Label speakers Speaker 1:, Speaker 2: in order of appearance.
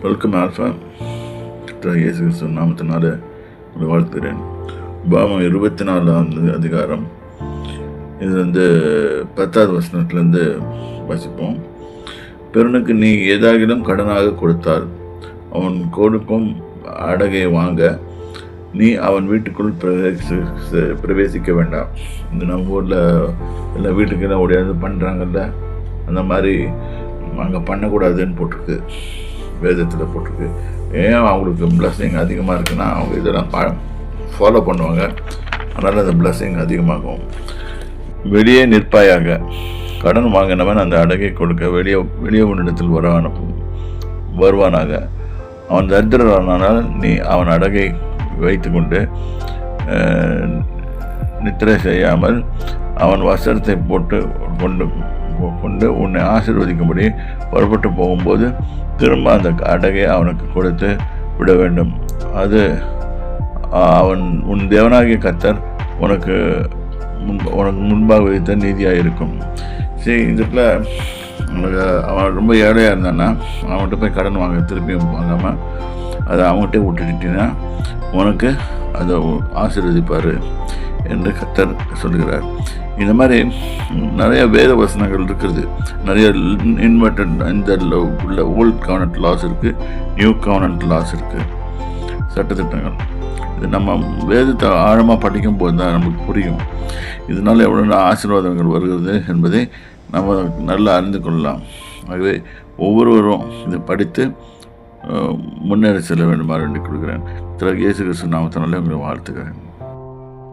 Speaker 1: Welcome alpha. இயேசு கிறிஸ்து நாமத்தினால உங்களை வாழ்த்துகிறேன். உபாகமம் 24 அதிகாரம், இது 10வது வசனத்திலேருந்து வாசிப்போம். பிறனுக்கு நீ ஏதாகிலும் கடனாக கொடுத்தால் அவன் கொடுக்கும் அடகை வாங்க நீ அவன் வீட்டுக்குள் பிரவேசிக்க வேண்டாம். இந்த நம்ம ஊரில் எல்லா வீட்டுக்கெல்லாம் ஓடியாது பண்ணுறாங்கல்ல, அந்த மாதிரி அங்கே பண்ணக்கூடாதுன்னு போட்டிருக்கு, வேதத்தில் போட்டிருக்கு. ஏன் அவங்களுக்கு பிளஸ்ஸிங் அதிகமாக இருக்குன்னா அவங்க இதெல்லாம் ஃபாலோ பண்ணுவாங்க, அதனால் அந்த பிளஸ்ஸிங் அதிகமாகும். வெளியே நிற்பாயாக, கடன் வாங்கினவன் அந்த அடகை கொடுக்க வெளியே உன்னிடத்தில் வருவானாக. அவன் தரித்திரனானால் நீ அவன் அடகை வைத்து கொண்டு நித்திரை செய்யாமல் அவன் வஸ்திரத்தை போட்டு கொண்டு உன்னை ஆசீர்வதிக்கும்படி புறப்பட்டு போகும்போது திரும்ப அந்த அடகை அவனுக்கு கொடுத்து விட வேண்டும். அது அவன் உன் தேவனாகிய கர்த்தர் உனக்கு முன்பாக வைத்த நீதியாக இருக்கும். சரி, இதுக்குள்ள அவன் ரொம்ப ஏழையாக இருந்தான்னா அவன்கிட்ட போய் கடன் வாங்க, திருப்பியும் வாங்காமல் அதை அவங்ககிட்ட விட்டுட்டீங்கன்னா உனக்கு அதை ஆசீர்வதிப்பார் என்று கர்த்தர் சொல்கிறார். இந்த மாதிரி நிறைய வேத வசனங்கள் இருக்கிறது. நிறைய இன்வெர்டட் உள்ள ஓல்ட் கவர்னன்ட் லாஸ் இருக்குது, நியூ கவர்னன்ட் லாஸ் இருக்குது, சட்டத்திட்டங்கள். இது நம்ம வேதத்தை ஆழமாக படிக்கும் போது தான் நமக்கு புரியும் இதனால் எவ்வளோ ஆசீர்வாதங்கள் வருகிறது என்பதை நம்ம நல்லா அறிந்து கொள்ளலாம். ஆகவே ஒவ்வொருவரும் இதை படித்து முன்னேறி செல்ல வேண்டுமாறு வேண்டிக் கொடுக்குறேன். இயேசு கிறிஸ்து நாமத்தினாலே உங்களை வாழ்த்துக்கிறேன்.